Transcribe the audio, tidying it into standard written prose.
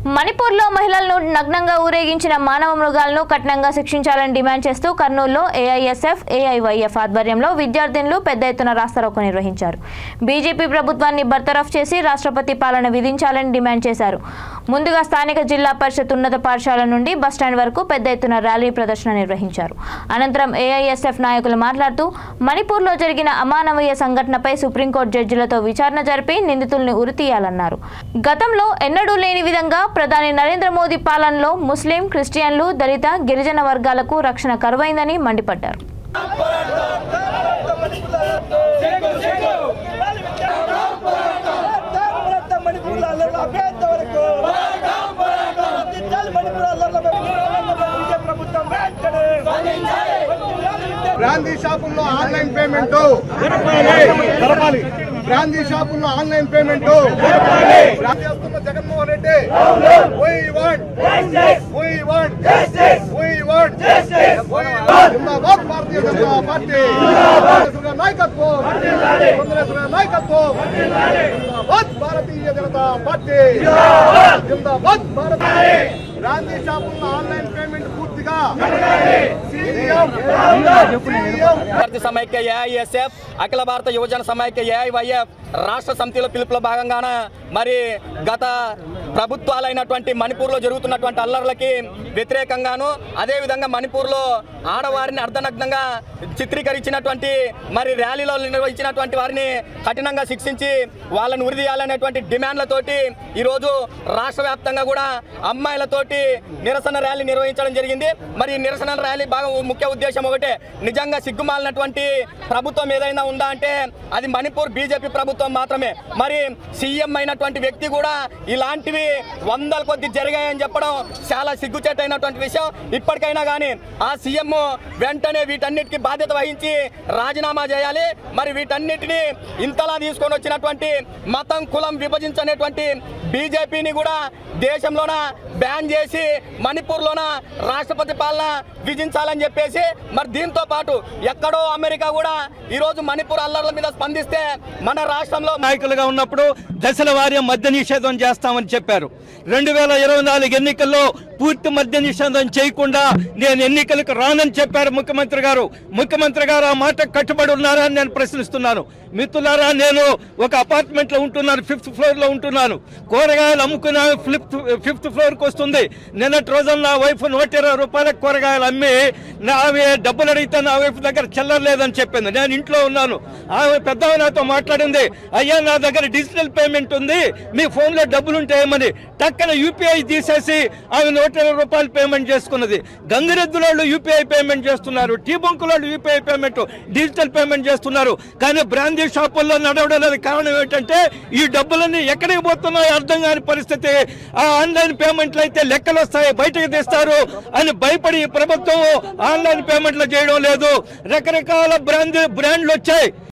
మణిపూర్లో మహిళలను నగ్నంగా ఊరేగించిన మానవ మృగాలను కఠినంగా శిక్షించాలని డిమాండ్ చేస్తూ కర్నూలులో ఏఐఎస్ఎఫ్ ఏఐవైఎఫ్ ఆధ్వర్యంలో విద్యార్థినులు పెద్ద ఎత్తున రాస్తారోకో నిర్వహించారు. బీజేపీ ప్రభుత్వాన్ని బర్తరఫ్ చేసి రాష్ట్రపతి పాలన విధించాలని డిమాండ్ చేశారు. ముందుగా స్థానిక జిల్లా పరిషత్ ఉన్నత పాఠశాల నుండి బస్టాండ్ వరకు పెద్ద ఎత్తున ర్యాలీ ప్రదర్శన నిర్వహించారు. అనంతరం ఏఐఎస్ఎఫ్ నాయకులు మాట్లాడుతూ మణిపూర్లో జరిగిన అమానవీయ సంఘటనపై సుప్రీంకోర్టు జడ్జిలతో విచారణ జరిపి నిందితుల్ని ఉరితీయాలన్నారు. గతంలో ఎన్నడూ లేని విధంగా ప్రధాని నరేంద్ర మోదీ పాలనలో ముస్లిం, క్రిస్టియన్లు, దళిత, గిరిజన వర్గాలకు రక్షణ కరువైందని మండిపడ్డారు. బ్రాందీ షాపుల్లో ఆన్లైన్ పేమెంట్ బ్రాందీ షాపుల్లో ఆన్లైన్ పేమెంట్ చేస్తున్న జగన్మోహన్ రెడ్డి జిందాబాద్ భారతీయ జనతా పార్టీ నాయకత్వం నాయకత్వం జిందాబాద్ భారతీయ జనతా పార్టీ జిందాబాద్ భారత బ్రాందీ షాపుల్లో ఆన్లైన్ పేమెంట్ పూర్తిగా సమైక్య ఏఐఎస్ఎఫ్ అఖిల భారత యువజన సమైక్య ఏఐవైఎఫ్ రాష్ట్ర సమితిలో పిలుపులో భాగంగాన మరి గత ప్రభుత్వాలైనటువంటి మణిపూర్లో జరుగుతున్నటువంటి అల్లర్లకి వ్యతిరేకంగాను అదేవిధంగా మణిపూర్లో ఆడవారిని అర్ధనగ్నంగా చిత్రీకరించినటువంటి మరి ర్యాలీలో నిర్వహించినటువంటి వారిని కఠినంగా శిక్షించి వాళ్ళని ఉరిదీయాలనేటువంటి డిమాండ్లతోటి ఈరోజు రాష్ట్ర వ్యాప్తంగా కూడా అమ్మాయిలతోటి నిరసన ర్యాలీ నిర్వహించడం జరిగింది. మరి నిరసన ర్యాలీ బాగా ముఖ్య ఉద్దేశం ఒకటే, నిజంగా సిగ్గుమాలినటువంటి ప్రభుత్వం ఏదైనా ఉందా అంటే అది మణిపూర్ బీజేపీ ప్రభుత్వం మాత్రమే. మరి సీఎం అయినటువంటి వ్యక్తి కూడా ఇలాంటివి వందల కొద్ది జరిగాయని చెప్పడం చాలా సిగ్గుచేటైనటువంటి విషయం. ఇప్పటికైనా కానీ ఆ సీఎం వెంటనే వీటన్నిటికీ బాధ్యత వహించి రాజీనామా చేయాలి. మరి వీటన్నిటిని ఇంతలా తీసుకొని వచ్చినటువంటి మతం, కులం విభజించనేటువంటి బీజేపీని కూడా దేశంలోన బ్యాన్ చేసి మణిపూర్లోన రాష్ట్రపతి పాలన విధించాలని చెప్పేసి మరి దీంతో పాటు ఎక్కడో అమెరికా కూడా ఈరోజు మణిపూర్ అల్లర్ల మీద స్పందిస్తే మన రాష్ట్రంలో నాయకులుగా ఉన్నప్పుడు దశల వారీగా మద్య నిషేధం చేస్తామని చెప్పారు. 2024 ఎన్నికల్లో పూర్తి మద్య నిషేధం చేయకుండా నేను ఎన్నికలకు రానని చెప్పారు ముఖ్యమంత్రి గారు. ముఖ్యమంత్రి గారు ఆ మాట కట్టుబడి ఉన్నారా అని నేను ప్రశ్నిస్తున్నాను. మిత్రులారా, నేను ఒక అపార్ట్మెంట్లో ఉంటున్నాను, 5th ఫ్లోర్లో ఉంటున్నాను. కూరగాయలు అమ్ముకున్న 5th ఫ్లోర్కి వస్తుంది. నిన్నటి రోజున నా వైఫ్ 120 రూపాయలకు కూరగాయలు అమ్మి ఆమె డబ్బులు అడిగితే నా వైఫ్ దగ్గర చిల్లర లేదని చెప్పింది. నేను ఇంట్లో ఉన్నాను. ఆమె పెద్దగా నాతో మాట్లాడింది, అయ్యా నా దగ్గర డిజిటల్ పేమెంట్ ఉంది, మీ ఫోన్లో డబ్బులు ఉంటాయేమని. టక్కన యూపీఐ తీసేసి ఆమె 120 రూపాయలు పేమెంట్ చేసుకున్నది. గంగిరెద్దుల వాళ్ళు యూపీఐ పేమెంట్ చేస్తున్నారు, టీ బంకుల వాళ్ళు యూపీఐ పేమెంట్ డిజిటల్ పేమెంట్ చేస్తున్నారు. కానీ బ్రాందీ షాపుల్లో నడవడానికి కారణం ఏంటంటే ఈ డబ్బులన్నీ ఎక్కడికి పోతున్నాయో అర్థం కాని పరిస్థితి. ఆ ఆన్లైన్ పేమెంట్లు అయితే లెక్కలు వస్తాయి, బయటకు తీస్తారు అని భయపడి ప్రభుత్వం ఆన్లైన్ పేమెంట్లు చేయడం లేదు. రకరకాల బ్రాండ్లు వచ్చాయి.